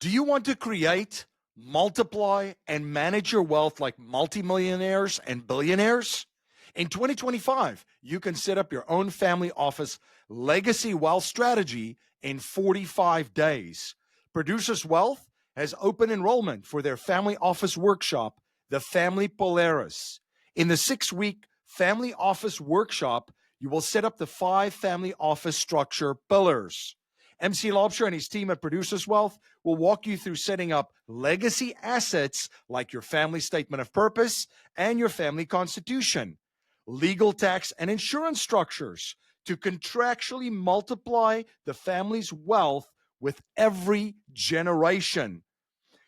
Do you want to create, multiply, and manage your wealth like multimillionaires and billionaires? In 2025, you can set up your own family office legacy wealth strategy in 45 days. Producers Wealth has open enrollment for their family office workshop, the Family Polaris. In the 6-week family office workshop, you will set up the 5 family office structure pillars. MC Lobsher and his team at Producers Wealth will walk you through setting up legacy assets like your family statement of purpose and your family constitution, legal tax and insurance structures to contractually multiply the family's wealth with every generation,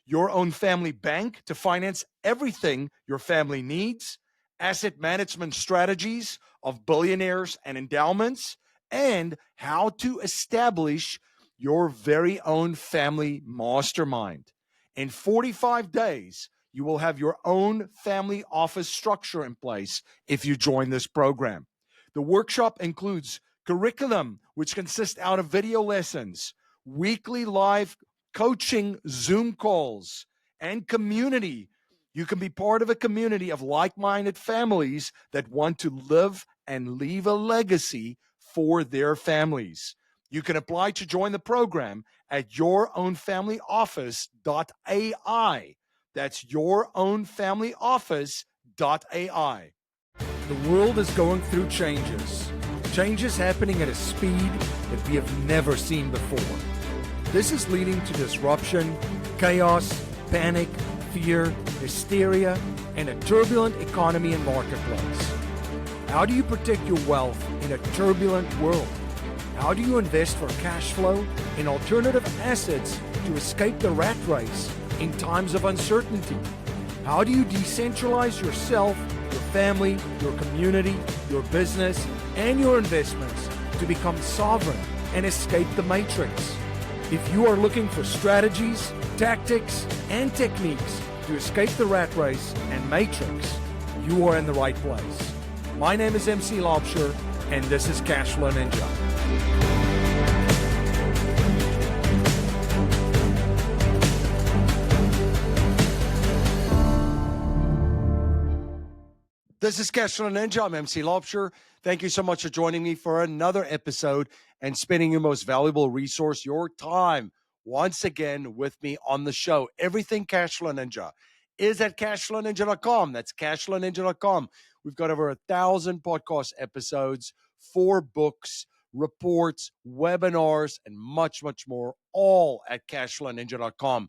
your own family bank to finance everything your family needs, asset management strategies of billionaires and endowments, and how to establish your very own family mastermind. In 45 days, you will have your own family office structure in place if you join this program. The workshop includes curriculum, which consists out of video lessons, weekly live coaching Zoom calls, and community. You can be part of a community of like-minded families that want to live and leave a legacy for their families. You can apply to join the program at yourownfamilyoffice.ai. That's yourownfamilyoffice.ai. The world is going through changes. Changes happening at a speed that we have never seen before. This is leading to disruption, chaos, panic, fear, hysteria, and a turbulent economy and marketplace. How do you protect your wealth in a turbulent world? How do you invest for cash flow in alternative assets to escape the rat race in times of uncertainty? How do you decentralize yourself, your family, your community, your business, and your investments to become sovereign and escape the matrix? If you are looking for strategies, tactics, and techniques to escape the rat race and matrix, you are in the right place. My name is MC Lobsher, and this is Cashflow Ninja. This is Cashflow Ninja. I'm MC Lobsher. Thank you so much for joining me for another episode and spending your most valuable resource, your time, once again with me on the show. Everything Cashflow Ninja is at cashflowninja.com. That's cashflowninja.com. We've got over 1,000 podcast episodes, 4 books, reports, webinars, and much, much more, all at cashflowninja.com.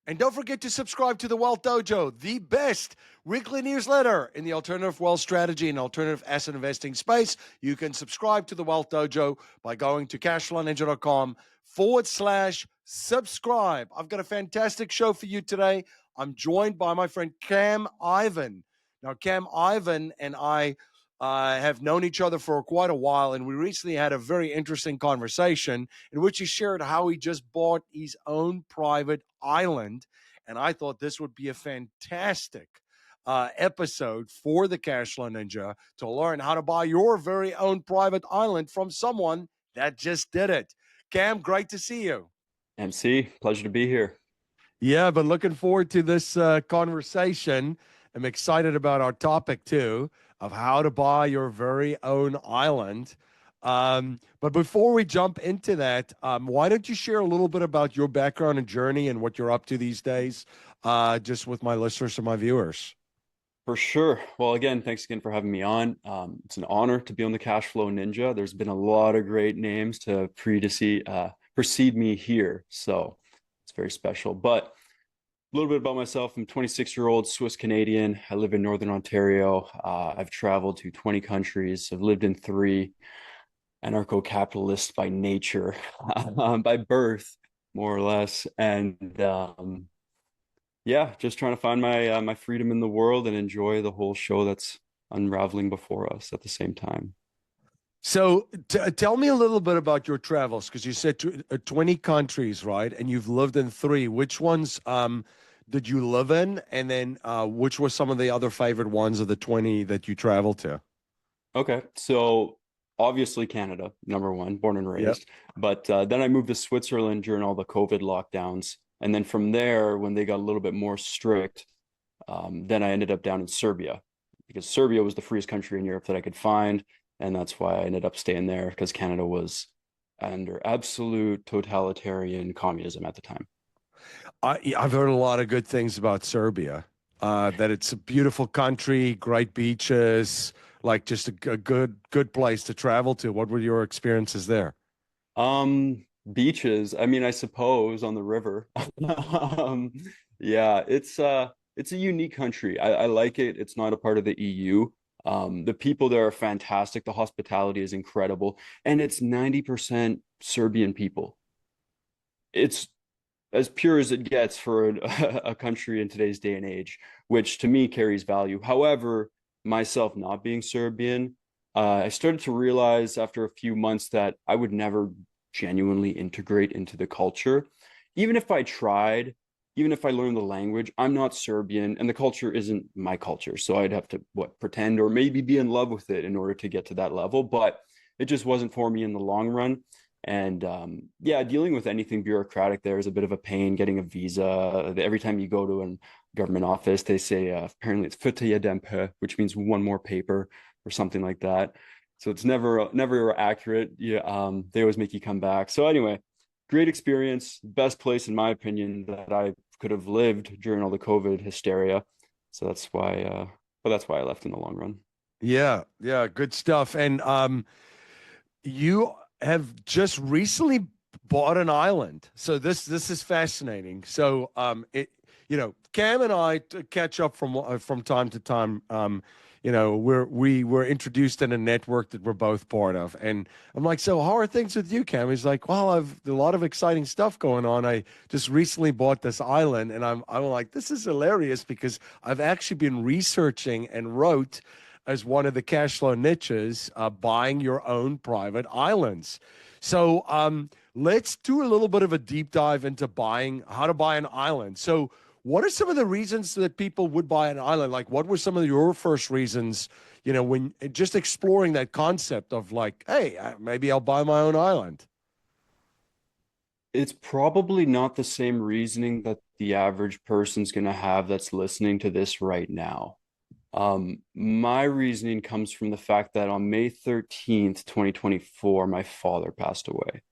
And don't forget to subscribe to the Wealth Dojo, the best weekly newsletter in the alternative wealth strategy and alternative asset investing space. You can subscribe to the Wealth Dojo by going to cashflowninja.com/subscribe. I've got a fantastic show for you today. I'm joined by my friend Cam Ivan. Now, Cam Ivan and I have known each other for quite a while, and we recently had a very interesting conversation in which he shared how he just bought his own private island, and I thought this would be a fantastic episode for the Cashflow Ninja to learn how to buy your very own private island from someone that just did it. Cam, great to see you. MC, pleasure to be here. Yeah, but looking forward to this conversation. I'm excited about our topic too, of how to buy your very own island. But before we jump into that, why don't you share a little bit about your background and journey and what you're up to these days, just with my listeners and my viewers? For sure. Well, again, thanks again for having me on. It's an honor to be on the Cashflow Ninja. There's been a lot of great names to precede me here, so it's very special. But a little bit about myself. I'm a 26-year-old Swiss Canadian. I live in Northern Ontario. I've traveled to 20 countries. I've lived in 3. Anarcho-capitalist by nature, by birth, more or less. And yeah, just trying to find my freedom in the world and enjoy the whole show that's unraveling before us at the same time. So tell me a little bit about your travels, because you said 20 countries, right? And you've lived in 3. Which ones did you live in? And then which were some of the other favorite ones of the 20 that you traveled to? Okay. So obviously Canada, number 1, born and raised. Yep. But then I moved to Switzerland during all the COVID lockdowns. And then from there, when they got a little bit more strict, then I ended up down in Serbia, because Serbia was the freest country in Europe that I could find. And that's why I ended up staying there, because Canada was under absolute totalitarian communism at the time. I've heard a lot of good things about Serbia. That it's a beautiful country, great beaches, like just a good place to travel to. What were your experiences there? Beaches, I mean, I suppose on the river. Um, yeah, it's a unique country. I like it. It's not a part of the EU. The people there are fantastic. The hospitality is incredible, and it's 90% Serbian people. It's as pure as it gets for a country in today's day and age, which to me carries value. However, myself not being Serbian, I started to realize after a few months that I would never genuinely integrate into the culture. Even if I tried, even if I learned the language, I'm not Serbian and the culture isn't my culture. So I'd have to pretend or maybe be in love with it in order to get to that level. But it just wasn't for me in the long run. And yeah, dealing with anything bureaucratic there is a bit of a pain. Getting a visa, every time you go to a government office, they say apparently it's fıtı dempe, which means one more paper or something like that. So it's never accurate. Yeah, they always make you come back. So anyway, great experience, best place in my opinion that I could have lived during all the COVID hysteria. So that's why, but that's why I left in the long run. Yeah, yeah, good stuff. And you have just recently bought an island. So this is fascinating. So it Cam and I catch up from time to time. We were introduced in a network that we're both part of, and I'm like, so how are things with you, Cam? He's like, well, I've a lot of exciting stuff going on. I just recently bought this island, and I'm like, this is hilarious because I've actually been researching and wrote as one of the Cashflow niches, buying your own private islands. So let's do a little bit of a deep dive into how to buy an island. So what are some of the reasons that people would buy an island? Like, what were some of your first reasons, when just exploring that concept of like, hey, maybe I'll buy my own island? It's probably not the same reasoning that the average person's going to have that's listening to this right now. My reasoning comes from the fact that on May 13th, 2024, my father passed away.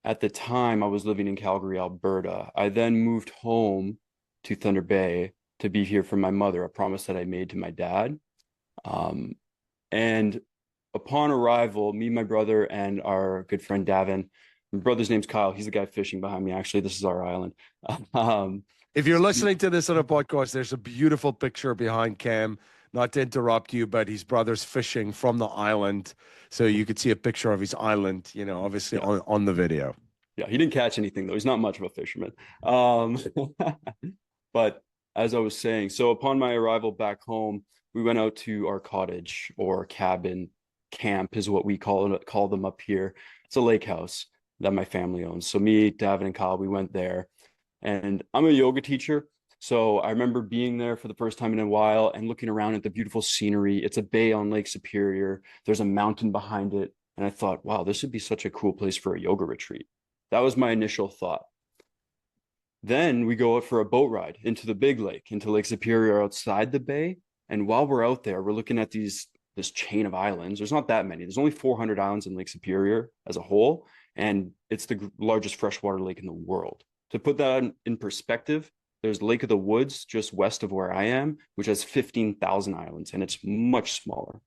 At the time, I was living in Calgary, Alberta. I then moved home to Thunder Bay to be here for my mother, a promise that I made to my dad. And upon arrival, me, my brother, and our good friend Davin, my brother's name's Kyle. He's the guy fishing behind me. Actually, this is our island. Um, If you're listening to this on a podcast, there's a beautiful picture behind Cam. Not to interrupt you, but his brother's fishing from the island. So you could see a picture of his island, obviously yeah. on the video. Yeah, he didn't catch anything though. He's not much of a fisherman. Um, but as I was saying, so upon my arrival back home, we went out to our cottage or cabin. Camp is what we call them up here. It's a lake house that my family owns. So me, Davin, and Kyle, we went there. And I'm a yoga teacher. So I remember being there for the first time in a while and looking around at the beautiful scenery. It's a bay on Lake Superior. There's a mountain behind it. And I thought, wow, this would be such a cool place for a yoga retreat. That was my initial thought. Then we go out for a boat ride into the big lake, into Lake Superior outside the bay. And while we're out there, we're looking at this chain of islands. There's not that many. There's only 400 islands in Lake Superior as a whole. And it's the largest freshwater lake in the world. To put that in perspective, there's Lake of the Woods just west of where I am, which has 15,000 islands, and it's much smaller.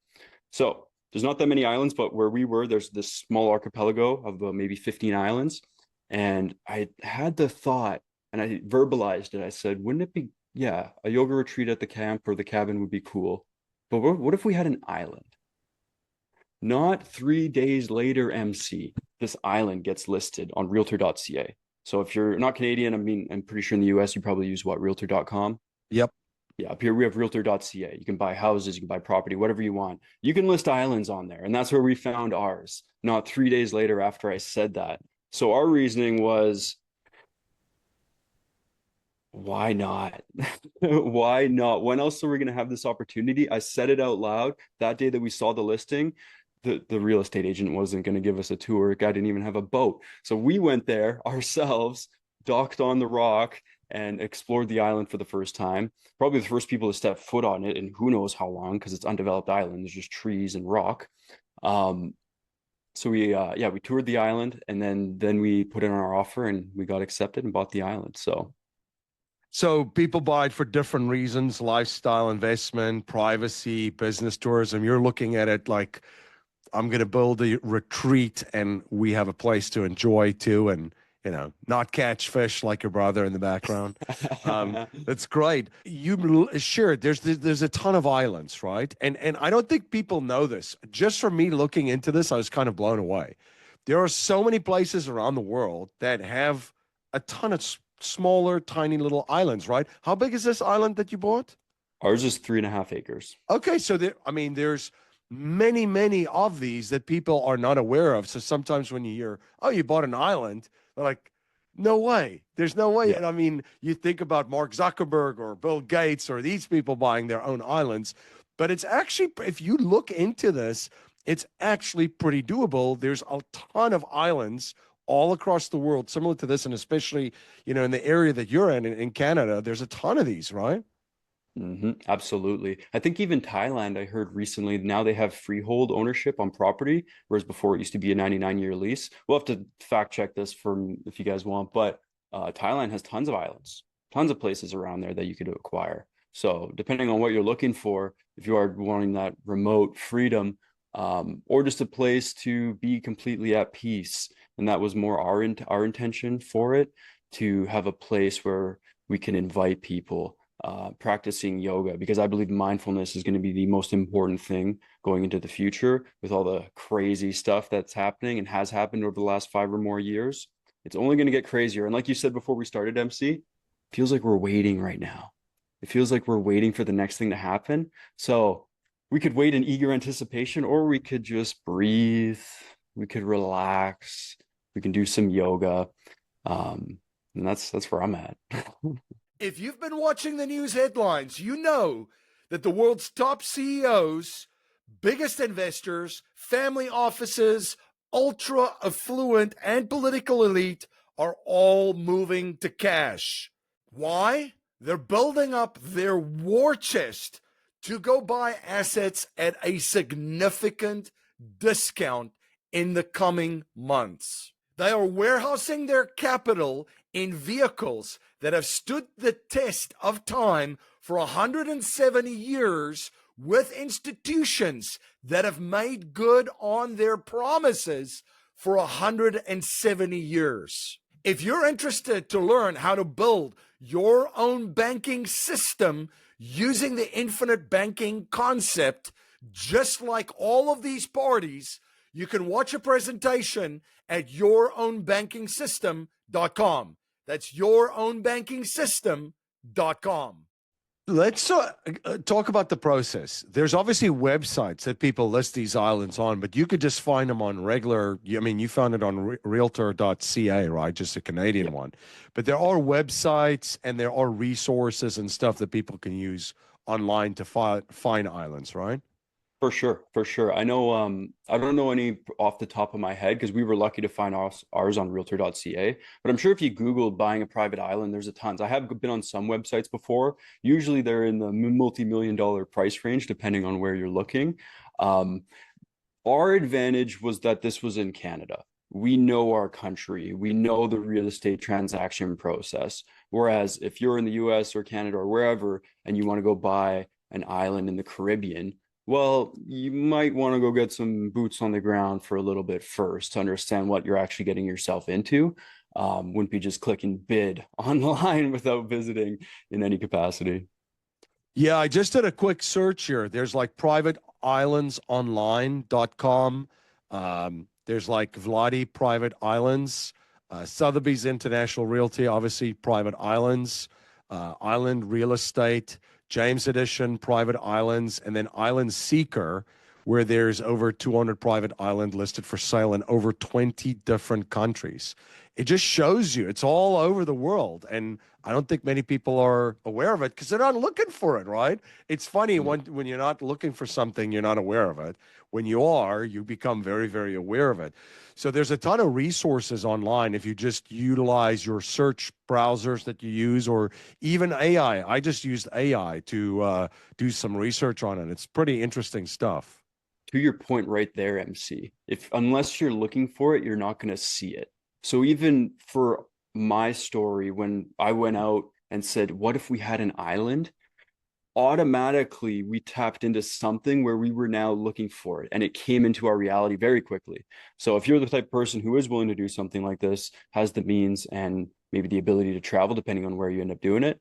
So there's not that many islands, but where we were, there's this small archipelago of about maybe 15 islands. And I had the thought, and I verbalized it. I said, wouldn't it be, yeah, a yoga retreat at the camp or the cabin would be cool. But what if we had an island? Not 3 days later, MC, this island gets listed on realtor.ca. So if you're not Canadian, I mean, I'm pretty sure in the US, you probably use what, realtor.com? Yep. Yeah, up here we have realtor.ca. You can buy houses, you can buy property, whatever you want. You can list islands on there. And that's where we found ours, not 3 days later after I said that. So our reasoning was, why not? Why not? When else are we going to have this opportunity? I said it out loud that day that we saw the listing. The real estate agent wasn't going to give us a tour. The guy didn't even have a boat. So we went there ourselves, docked on the rock and explored the island for the first time. Probably the first people to step foot on it, and who knows how long, because it's undeveloped island. There's just trees and rock. Um, so we toured the island, and then we put in our offer, and we got accepted and bought the island. So people buy it for different reasons: lifestyle, investment, privacy, business tourism. You're looking at it like, I'm going to build a retreat and we have a place to enjoy too, and not catch fish like your brother in the background. That's great. Sure, there's a ton of islands, right? And I don't think people know this. Just from me looking into this, I was kind of blown away. There are so many places around the world that have a ton of smaller, tiny little islands, right? How big is this island that you bought? Ours is 3.5 acres. Okay, so there's many, many of these that people are not aware of. So sometimes when you hear, oh, you bought an island, they're like, no way. There's no way. Yeah. And I mean, you think about Mark Zuckerberg or Bill Gates or these people buying their own islands, but it's actually, if you look into this, it's actually pretty doable. There's a ton of islands all across the world similar to this, and especially, in the area that you're in Canada, there's a ton of these, right? Absolutely. I think even Thailand, I heard recently, now they have freehold ownership on property, whereas before it used to be a 99-year lease. We'll have to fact check this if you guys want, but Thailand has tons of islands, tons of places around there that you could acquire. So depending on what you're looking for, if you are wanting that remote freedom, or just a place to be completely at peace, and that was more our intention for it, to have a place where we can invite people practicing yoga, because I believe mindfulness is going to be the most important thing going into the future with all the crazy stuff that's happening and has happened over the last 5 or more years. It's only going to get crazier. And like you said before we started, MC, it feels like we're waiting right now. It feels like we're waiting for the next thing to happen. So we could wait in eager anticipation, or we could just breathe. We could relax. We can do some yoga. And that's where I'm at. If you've been watching the news headlines, you know that the world's top CEOs, biggest investors, family offices, ultra affluent, and political elite are all moving to cash. Why? They're building up their war chest to go buy assets at a significant discount in the coming months. They are warehousing their capital in vehicles that have stood the test of time for 170 years, with institutions that have made good on their promises for 170 years. If you're interested to learn how to build your own banking system using the infinite banking concept, just like all of these parties, you can watch a presentation at yourownbankingsystem.com. That's yourownbankingsystem.com. Let's talk about the process. There's obviously websites that people list these islands on, but you could just find them on regular. I mean, you found it on realtor.ca, right? Just a Canadian one. But there are websites and there are resources and stuff that people can use online to find islands, right? For sure, for sure. I know, I don't know any off the top of my head because we were lucky to find ours on realtor.ca. But I'm sure if you Google buying a private island, there's a tons. I have been on some websites before. Usually they're in the multi-million-dollar price range, depending on where you're looking. Our advantage was that this was in Canada. We know our country. We know the real estate transaction process. Whereas if you're in the US or Canada or wherever, and you want to go buy an island in the Caribbean, well, you might want to go get some boots on the ground for a little bit first to understand what you're actually getting yourself into. Wouldn't be just clicking bid online without visiting in any capacity. Yeah, I just did a quick search here. There's like privateislandsonline.com. There's like Vladi Private Islands, Sotheby's International Realty, obviously Private Islands, Island Real Estate, James Edition, Private Islands, and then Island Seeker, where there's over 200 private island listed for sale in over 20 different countries. it just shows you it's all over the world. And I don't think many people are aware of it because they're not looking for it, right? It's funny when you're not looking for something, you're not aware of it. When you are, you become very, very aware of it. So there's a ton of resources online if you just utilize your search browsers that you use, or even AI. I just used AI to do some research on it. It's pretty interesting stuff. To your point right there, MC, if unless you're looking for it, you're not going to see it. So even for my story, when I went out and said, what if we had an island? Automatically we tapped into something where we were now looking for it, and it came into our reality very quickly. So if you're the type of person who is willing to do something like this, has the means and maybe the ability to travel, depending on where you end up doing it,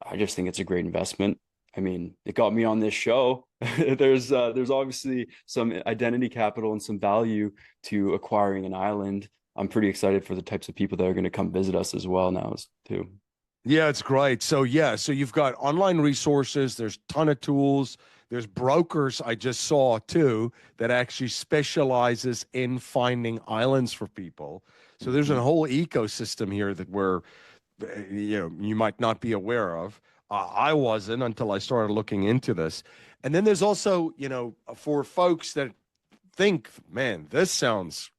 I just think it's a great investment. I mean, it got me on this show. There's obviously some identity capital and some value to acquiring an island. I'm pretty excited for the types of people that are going to come visit us as well now too. Yeah, it's great. So yeah, so you've got online resources, there's a ton of tools, there's brokers I just saw too that actually specializes in finding islands for people. So there's a Mhm. whole ecosystem here that we're you might not be aware of. I wasn't until I started looking into this. And then there's also, for folks that think, man, this sounds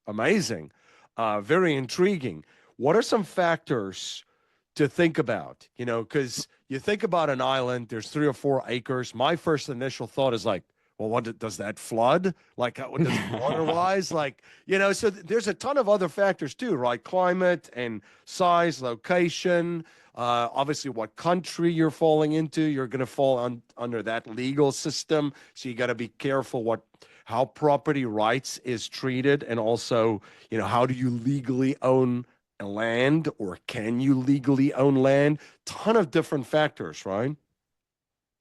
amazing, very intriguing. What are some factors to think about? Because you think about an island, there's 3 or 4 acres. My first initial thought is like, well, does that flood? Like, what does water wise? Like, so there's a ton of other factors too, right? Climate and size, location, obviously what country you're falling into. You're going to fall under that legal system. So you got to be careful how property rights is treated. And also, how do you legally own land, or can you legally own land? Ton of different factors, right?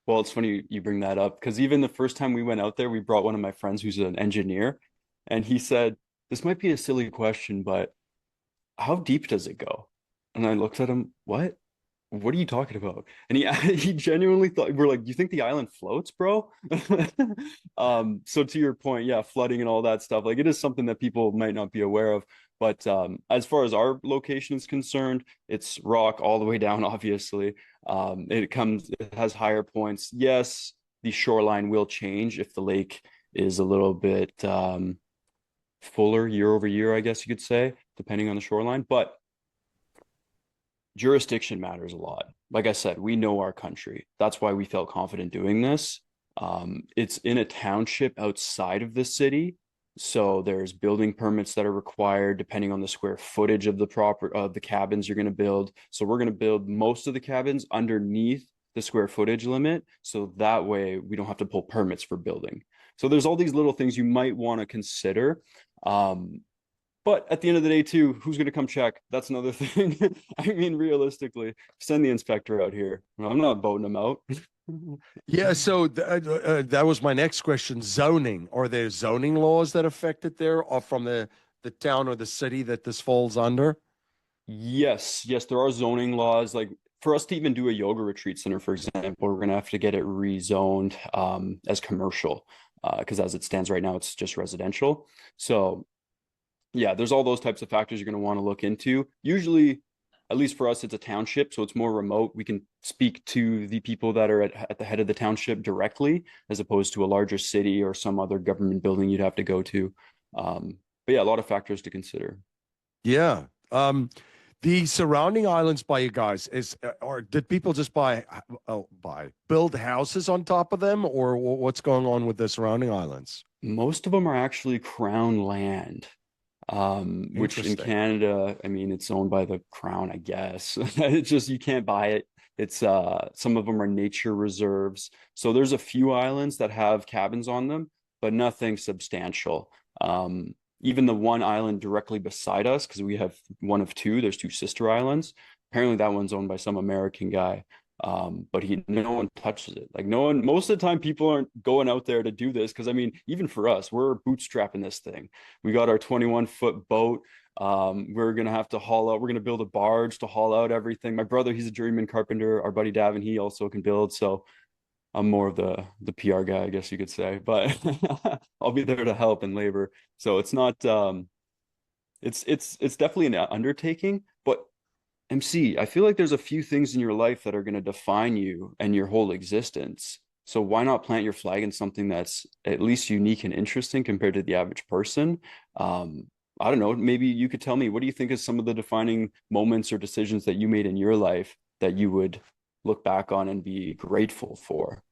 Well, it's funny you bring that up because even the first time we went out there, we brought one of my friends who's an engineer, and he said, "This might be a silly question, but how deep does it go?" And I looked at him, "What? What are you talking about?" And he he genuinely thought we're like, "You think the island floats, bro?" So to your point, yeah, flooding and all that stuff, like it is something that people might not be aware of. But as far as our location is concerned, it's rock all the way down, obviously. It has higher points. Yes, the shoreline will change if the lake is a little bit fuller year over year, I guess you could say, depending on the shoreline. But jurisdiction matters a lot. Like I said, we know our country. That's why we felt confident doing this. It's in a township outside of the city, so there's building permits that are required depending on the square footage of the cabins you're going to build. So we're going to build most of the cabins underneath the square footage limit, so that way we don't have to pull permits for building. So there's all these little things you might want to consider. But at the end of the day, too, who's going to come check? That's another thing. I mean, realistically, send the inspector out here. I'm not voting them out. Yeah, so that was my next question. Zoning. Are there zoning laws that affect it there, or from the town or the city that this falls under? Yes, yes, there are zoning laws. Like for us to even do a yoga retreat center, for example, we're going to have to get it rezoned as commercial because as it stands right now, it's just residential. So yeah, there's all those types of factors you're going to want to look into. Usually, at least for us, it's a township, so it's more remote. We can speak to the people that are at the head of the township directly, as opposed to a larger city or some other government building you'd have to go to. But yeah, a lot of factors to consider. Yeah. The surrounding islands by you guys or did people just build houses on top of them, or what's going on with the surrounding islands? Most of them are actually crown land, which in Interesting. Canada, I mean, it's owned by the crown, I guess. It's just you can't buy it. It's some of them are nature reserves. So there's a few islands that have cabins on them, but nothing substantial. Even the one island directly beside us, because we have one of two, there's two sister islands. Apparently that one's owned by some American guy. But no one touches it. Like no one, most of the time people aren't going out there to do this. Cause I mean, even for us, we're bootstrapping this thing. We got our 21-foot boat. We're gonna have to haul out, we're gonna build a barge to haul out everything. My brother, he's a journeyman carpenter. Our buddy Davin, he also can build. So I'm more of the PR guy, I guess you could say, but I'll be there to help and labor. So it's not It's definitely an undertaking, but MC, I feel like there's a few things in your life that are going to define you and your whole existence. So why not plant your flag in something that's at least unique and interesting compared to the average person? Um, I don't know. Maybe you could tell me, what do you think is some of the defining moments or decisions that you made in your life that you would look back on and be grateful for?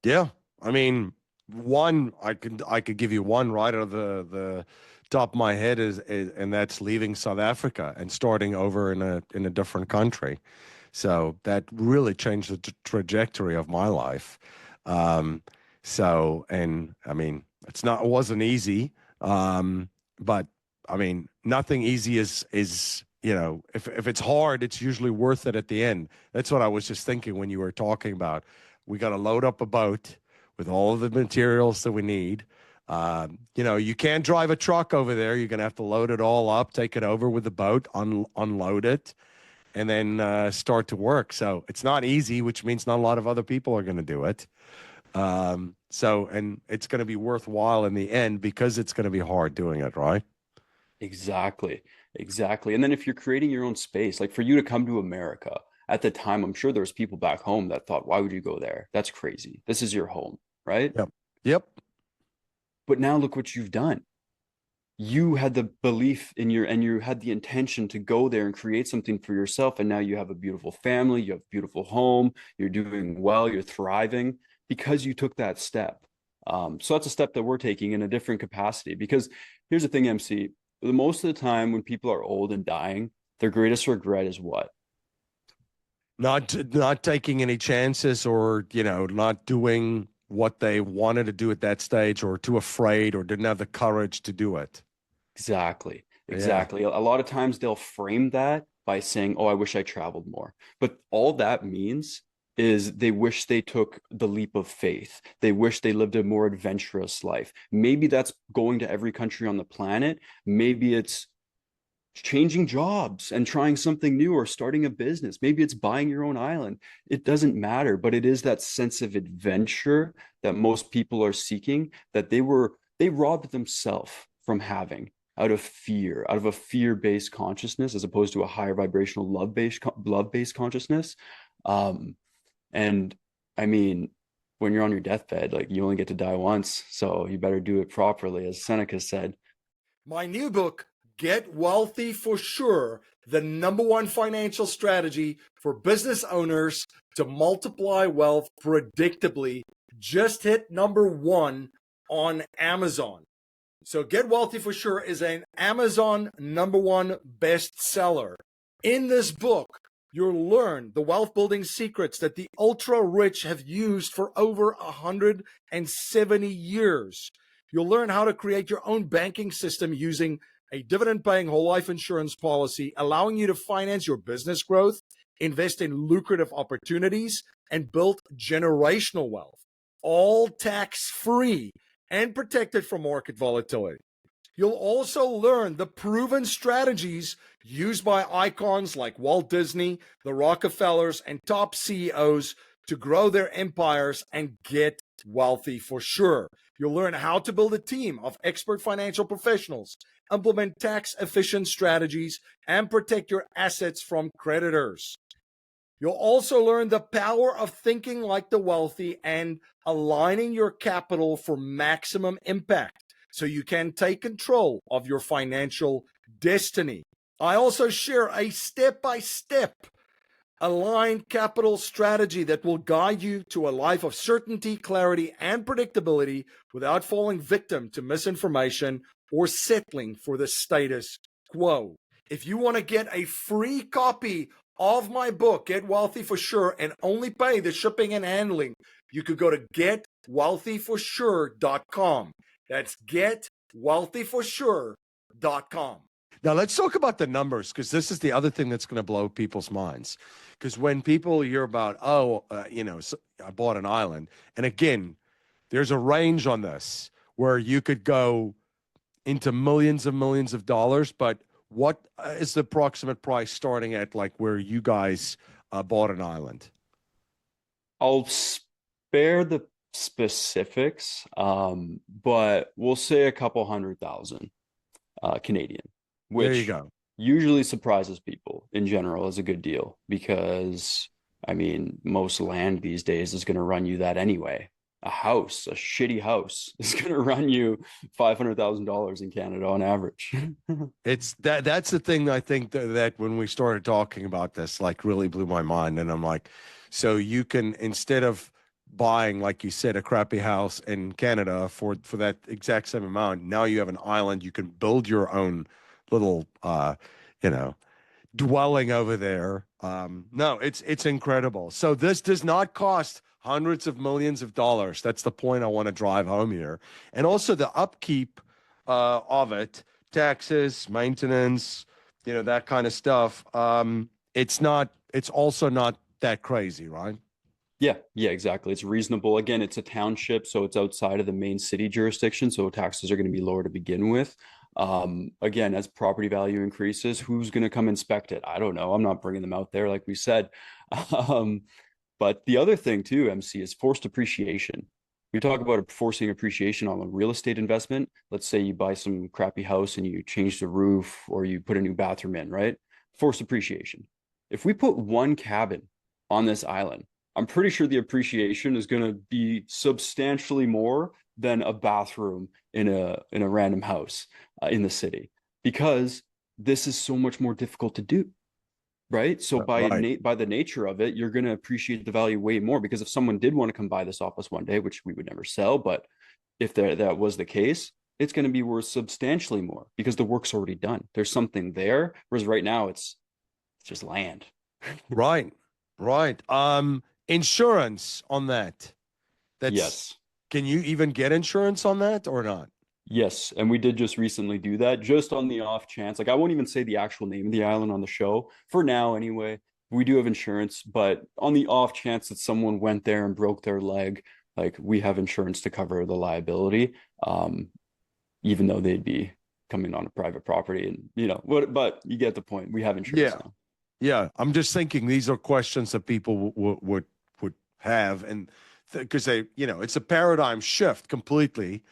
Yeah, I mean, one I could give you one right out of the top of my head and that's leaving South Africa and starting over in a different country. So that really changed the trajectory of my life. Um, and I mean, it wasn't easy. But I mean, nothing easy is, if it's hard, it's usually worth it at the end. That's what I was just thinking when you were talking about. We got to load up a boat with all of the materials that we need. You can't drive a truck over there. You're going to have to load it all up, take it over with the boat, unload it, and then start to work. So it's not easy, which means not a lot of other people are going to do it. And it's going to be worthwhile in the end because it's going to be hard doing it, right? Exactly. Exactly. And then if you're creating your own space, like for you to come to America at the time, I'm sure there's people back home that thought, why would you go there? That's crazy. This is your home, right? Yep. Yep. But now look what you've done. You had the belief in your and you had the intention to go there and create something for yourself. And now you have a beautiful family, you have a beautiful home, you're doing well, you're thriving because you took that step. So that's a step that we're taking in a different capacity. Because here's the thing, MC, most of the time when people are old and dying, their greatest regret is what? Not taking any chances or, not doing what they wanted to do at that stage or too afraid or didn't have the courage to do it. Exactly. Yeah. Exactly. A lot of times they'll frame that by saying, "Oh, I wish I traveled more." But all that means is they wish they took the leap of faith. They wish they lived a more adventurous life. Maybe that's going to every country on the planet. Maybe it's changing jobs and trying something new or starting a business. Maybe it's buying your own island. It doesn't matter, but it is that sense of adventure that most people are seeking that they robbed themselves from having out of a fear-based consciousness as opposed to a higher vibrational love-based consciousness. Um, and I mean, when you're on your deathbed, like you only get to die once, so you better do it properly, as Seneca said. My new book, Get Wealthy for Sure, the number one financial strategy for business owners to multiply wealth predictably, just hit number one on Amazon. So Get Wealthy for Sure is an Amazon number one bestseller. In this book, you'll learn the wealth building secrets that the ultra rich have used for over 170 years. You'll learn how to create your own banking system using a dividend paying whole life insurance policy, allowing you to finance your business growth, invest in lucrative opportunities, and build generational wealth, all tax free and protected from market volatility. You'll also learn the proven strategies used by icons like Walt Disney, the Rockefellers, and top CEOs to grow their empires and get wealthy for sure. You'll learn how to build a team of expert financial professionals, implement tax efficient strategies, and protect your assets from creditors. You'll also learn the power of thinking like the wealthy and aligning your capital for maximum impact so you can take control of your financial destiny. I also share a step-by-step aligned capital strategy that will guide you to a life of certainty, clarity, and predictability without falling victim to misinformation or settling for the status quo. If you want to get a free copy of my book, Get Wealthy for Sure, and only pay the shipping and handling, you could go to getwealthyforsure.com. That's getwealthyforsure.com. Now let's talk about the numbers because this is the other thing that's going to blow people's minds. Because when people hear about, I bought an island, and again, there's a range on this where you could go into millions and millions of dollars, but what is the approximate price starting at, like where you guys bought an island? I'll spare the specifics, but we'll say a couple 100,000 Canadian. There you which go. usually surprises people in general as a good deal because, I mean, most land these days is going to run you that anyway. A house, a shitty house, is going to run you $500,000 in Canada on average. It's that's the thing I think that when we started talking about this, like really blew my mind. And I'm like, so you can, instead of buying, like you said, a crappy house in Canada for that exact same amount, now you have an island, you can build your own little you know, dwelling over there. No, it's incredible. So this does not cost hundreds of millions of dollars. That's the point I want to drive home here. And also the upkeep of it, taxes, maintenance, that kind of stuff. It's also not that crazy, right? Yeah, exactly. It's reasonable. Again, it's a township, so it's outside of the main city jurisdiction, so taxes are going to be lower to begin with. Again, as property value increases, who's going to come inspect it? I don't know. I'm not bringing them out there, like we said. Um, but the other thing too, MC, is forced appreciation. We talk about forcing appreciation on a real estate investment. Let's say you buy some crappy house and you change the roof or you put a new bathroom in, right? Forced appreciation. If we put one cabin on this island, I'm pretty sure the appreciation is going to be substantially more than a bathroom in a random house in the city because this is so much more difficult to do, right? So Right. by the nature of it, you're going to appreciate the value way more because if someone did want to come buy this off us one day, which we would never sell, but if that was the case, it's going to be worth substantially more because the work's already done. There's something there, whereas right now it's just land. Right. Right. Insurance on that. That's Yes. Can you even get insurance on that or not? Yes, and we did just recently do that, just on the off chance. Like, I won't even say the actual name of the island on the show for now, anyway. We do have insurance, but on the off chance that someone went there and broke their leg, like we have insurance to cover the liability, even though they'd be coming on a private property, and what. But you get the point. We have insurance Yeah. now. Yeah. I'm just thinking these are questions that people would have, and because it's a paradigm shift completely.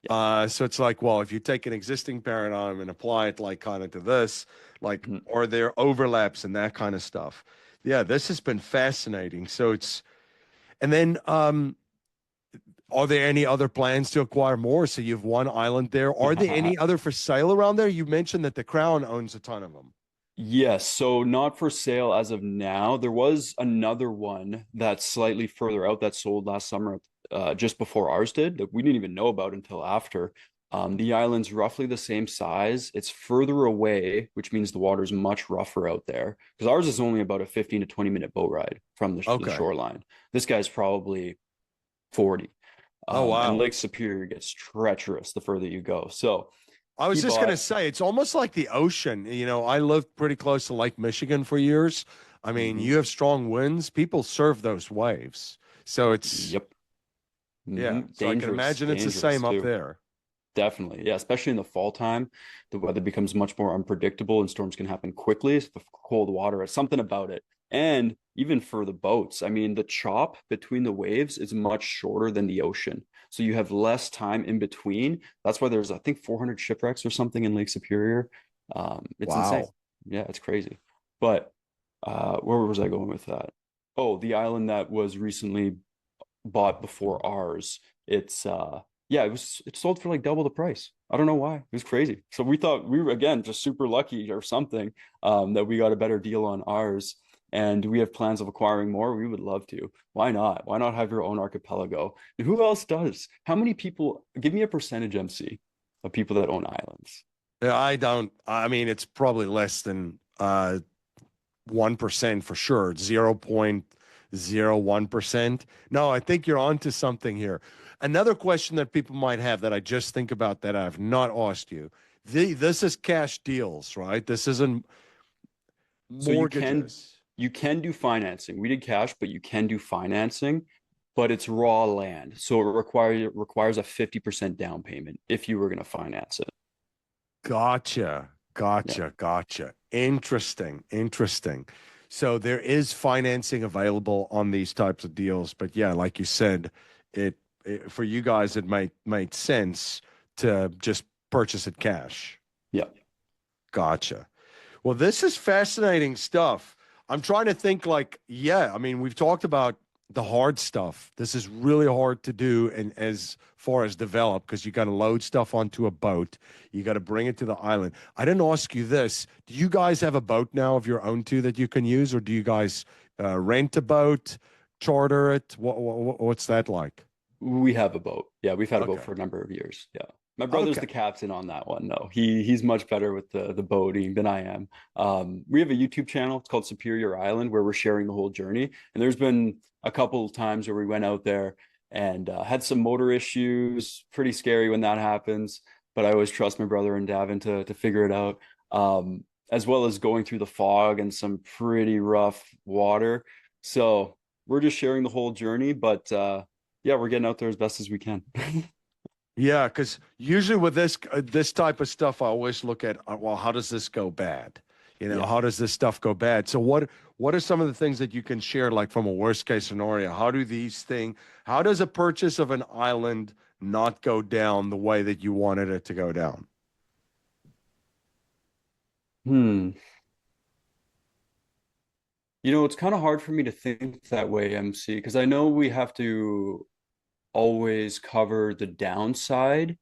Yeah. So it's like, well, if you take an existing paradigm and apply it like kind of to this, like, Mhm. are there overlaps and that kind of stuff? Yeah, this has been fascinating. And then, are there any other plans to acquire more? So you've one island there. Are there any other for sale around there? You mentioned that the Crown owns a ton of them. Yes, so not for sale as of now. There was another one that's slightly further out that sold last summer, just before ours did, that we didn't even know about until after. The island's roughly the same size. It's further away, which means the water's much rougher out there. Because ours is only about a 15 to 20-minute boat ride from the Okay. shoreline. This guy's probably 40. Oh, And wow. Lake Superior gets treacherous the further you go. So I he was just going to bought. say, it's almost like the ocean. I lived pretty close to Lake Michigan for years. I mean, Mhm. you have strong winds, people surf those waves. So Yep. yeah. So I can Dangerous, imagine it's the dangerous same up too. there. Definitely. Yeah, especially in the fall time, the weather becomes much more unpredictable and storms can happen quickly. So the cold water is something about it. And even for the boats, I mean, the chop between the waves is much shorter than the ocean. So you have less time in between. That's why there's, I think, 400 shipwrecks or something in Lake Superior. It's insane. Wow. Yeah, it's crazy. But where was I going with that? Oh, the island that was recently bought before ours. It's yeah, it sold for like double the price. I don't know why. It was crazy. So we thought we were again just super lucky or something that we got a better deal on ours. And we have plans of acquiring more. We would love to. Why not? Why not have your own archipelago? And who else does? How many people? Give me a percentage, MC, of people that own islands. Yeah, I mean, it's probably less than 1% for sure, 0.01%. No, I think you're onto something here. Another question that people might have that I just think about that I've not asked you. This is cash deals, right? This isn't So mortgages. you can do financing. We did cash, but you can do financing, but it's raw land. So it requires a 50% down payment if you were going to finance it. Gotcha. Yeah. Gotcha. Interesting. Interesting. So there is financing available on these types of deals, but yeah, like you said, it for you guys it might make sense to just purchase it cash. Yeah. Gotcha. Well, this is fascinating stuff. I'm trying to think like, yeah, I mean, we've talked about the hard stuff. This is really hard to do and as far as develop because you got to load stuff onto a boat. You got to bring it to the island. I didn't ask you this. Do you guys have a boat now of your own too that you can use, or do you guys rent a boat, charter it? What's that like? We have a boat. Yeah, we've had a boat Okay. for a number of years. Yeah. My brother's Okay. the captain on that one, though. He's much better with the boating than I am. We have a YouTube channel. It's called Superior Island, where we're sharing the whole journey. And there's been a couple of times where we went out there and had some motor issues. Pretty scary when that happens, but I always trust my brother and Davin to figure it out. As well as going through the fog and some pretty rough water. So we're just sharing the whole journey, but yeah, we're getting out there as best as we can. Yeah, because usually with this type of stuff, I always look at well, how does this go bad? You know, Yeah. how does this stuff go bad? So what are some of the things that you can share, like from a worst case scenario? How does a purchase of an island not go down the way that you wanted it to go down? Hmm. You know, it's kind of hard for me to think that way, MC, because I know we have to always cover the downside,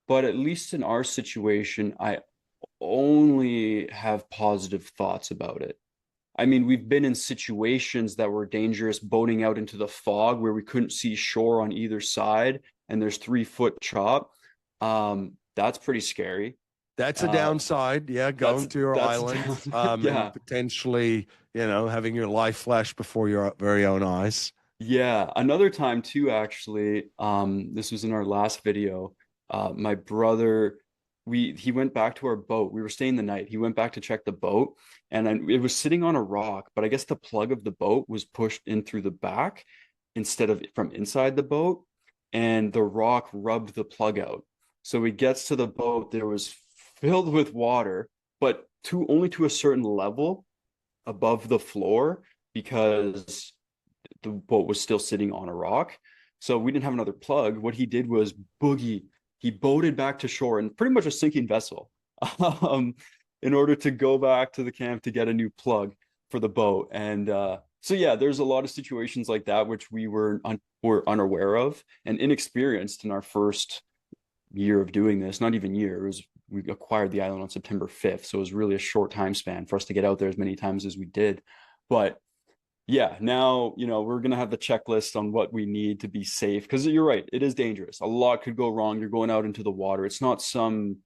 but at least in our situation, I only have positive thoughts about it. I mean, we've been in situations that were dangerous, boating out into the fog where we couldn't see shore on either side, and there's 3 foot chop. That's pretty scary. That's a Uh, downside. Yeah, that's going to your that's island, and yeah. potentially, having your life flash before your very own eyes. Yeah, another time too, actually, this was in our last video. My brother, he went back to our boat. We were staying the night. He went back to check the boat, and then it was sitting on a rock, but I guess the plug of the boat was pushed in through the back instead of from inside the boat, and the rock rubbed the plug out. So he gets to the boat, there was filled with water, but to only to a certain level above the floor because the boat was still sitting on a rock. So we didn't have another plug. What he did was boogie. He boated back to shore in pretty much a sinking vessel um, in order to go back to the camp to get a new plug for the boat. And so, yeah, there's a lot of situations like that which we were unaware of and inexperienced in our first year of doing this. Not even year. We acquired the island on September 5th. So it was really a short time span for us to get out there as many times as we did. But yeah, now, we're going to have the checklist on what we need to be safe because you're right, it is dangerous. A lot could go wrong. You're going out into the water. It's not some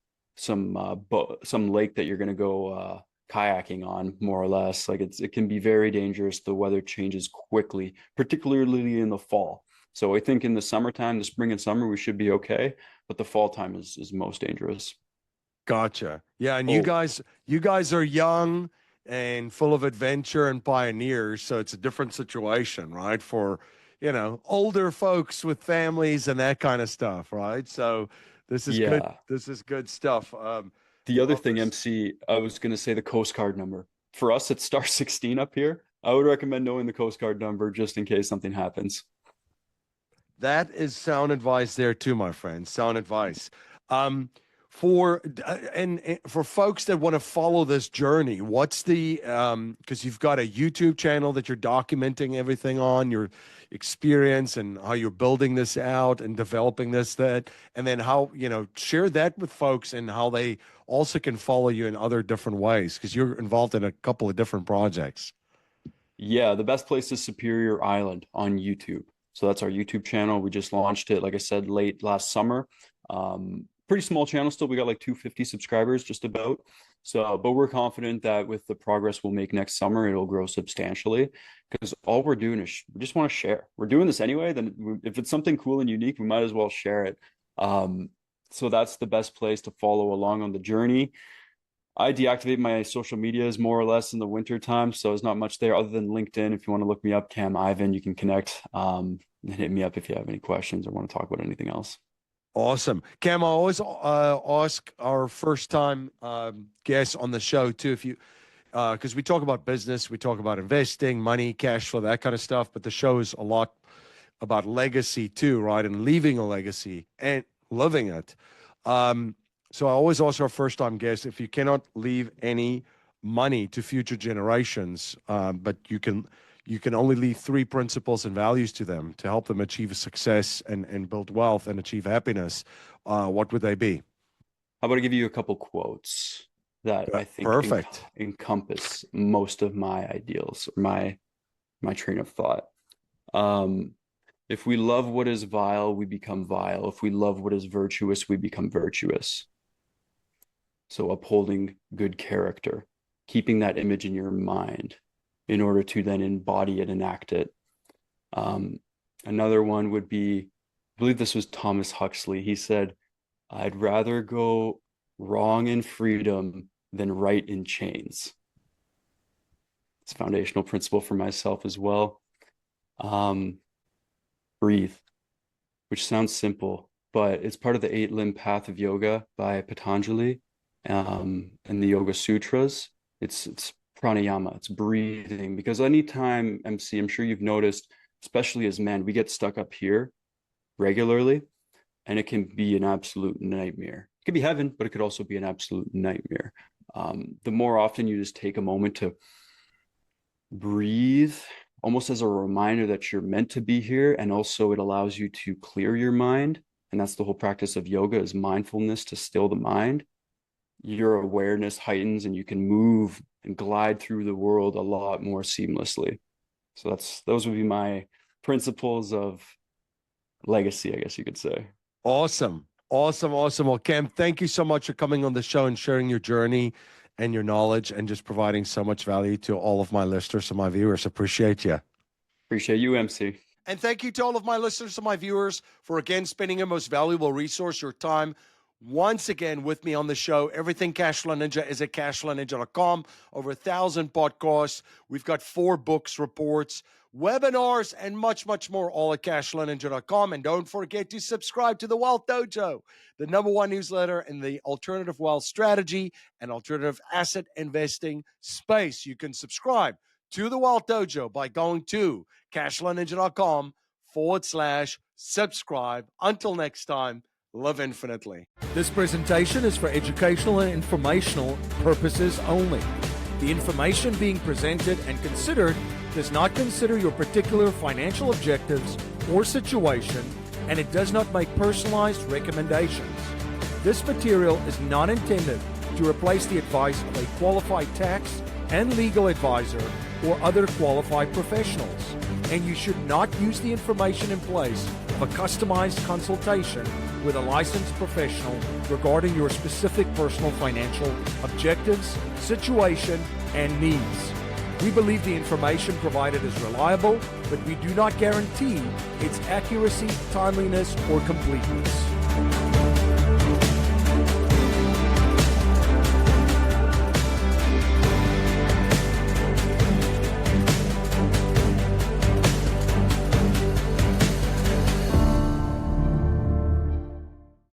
lake that you're going to go kayaking on, more or less. Like it can be very dangerous. The weather changes quickly, particularly in the fall. So I think in the summertime, the spring and summer, we should be okay, but the fall time is most dangerous. Gotcha. Yeah, and Oh, you guys are young and full of adventure and pioneers, so it's a different situation, right? For, older folks with families and that kind of stuff, right? So this is good. yeah. This is good stuff. The other Well, thing, MC, I was going to say the Coast Guard number. For us, it's star 16 up here. I would recommend knowing the Coast Guard number just in case something happens. that is sound advice there too, my friend. Sound advice. Um, and for folks that want to follow this journey, what's the because you've got a YouTube channel that you're documenting everything on your experience and how you're building this out and developing that, and then how share that with folks and how they also can follow you in other different ways because you're involved in a couple of different projects. Yeah, the best place is Superior Island on YouTube. So that's our YouTube channel. We just launched it, like I said, late last summer. Pretty small channel still. We got like 250 subscribers, just about. So, but we're confident that with the progress we'll make next summer, it'll grow substantially because all we're doing is we just want to share. We're doing this anyway. Then if it's something cool and unique, we might as well share it. So that's the best place to follow along on the journey. I deactivate my social medias more or less in the winter time, so there's not much there other than LinkedIn. If you want to look me up, Cam Ivan, you can connect and hit me up if you have any questions or want to talk about anything else. Awesome. Cam, I always ask our first time guests on the show too, if you, because we talk about business, we talk about investing, money, cash flow, that kind of stuff, but the show is a lot about legacy too, right? And leaving a legacy and living it. So I always ask our first-time guests, if you cannot leave any money to future generations, but you can only leave 3 principles and values to them to help them achieve success and build wealth and achieve happiness, what would they be? How about I give you a couple quotes that I think Perfect. encompass most of my ideals, or my train of thought. If we love what is vile, we become vile. If we love what is virtuous, we become virtuous. So upholding good character, keeping that image in your mind in order to then embody it and act it. Another one would be, I believe this was Thomas Huxley. He said, I'd rather go wrong in freedom than right in chains. It's a foundational principle for myself as well. Breathe, which sounds simple, but it's part of the 8-limb path of yoga by Patanjali, and the Yoga Sutras. It's pranayama, it's breathing, because anytime, MC, I'm sure you've noticed, especially as men, we get stuck up here regularly, and it can be an absolute nightmare. It could be heaven, but it could also be an absolute nightmare. The more often you just take a moment to breathe, almost as a reminder that you're meant to be here, and also it allows you to clear your mind. And that's the whole practice of yoga, is mindfulness, to still the mind. Your awareness heightens and you can move and glide through the world a lot more seamlessly. So those would be my principles of legacy, I guess you could say. Awesome. Well, Cam, thank you so much for coming on the show and sharing your journey and your knowledge and just providing so much value to all of my listeners and my viewers. Appreciate you. Appreciate you, MC. And thank you to all of my listeners and my viewers for, again, spending your most valuable resource, your time, once again with me on the show. Everything Cashflow Ninja is at cashflowninja.com. Over 1,000 podcasts. We've got 4 books, reports, webinars, and much, much more, all at cashflowninja.com. And don't forget to subscribe to the Wealth Dojo, the #1 newsletter in the alternative wealth strategy and alternative asset investing space. You can subscribe to the Wealth Dojo by going to cashflowninja.com/subscribe. Until next time, live infinitely. This presentation is for educational and informational purposes only. The information being presented and considered does not consider your particular financial objectives or situation, and it does not make personalized recommendations. This material is not intended to replace the advice of a qualified tax and legal advisor or other qualified professionals, and you should not use the information in place of a customized consultation with a licensed professional regarding your specific personal financial objectives, situation, and needs. We believe the information provided is reliable, but we do not guarantee its accuracy, timeliness, or completeness.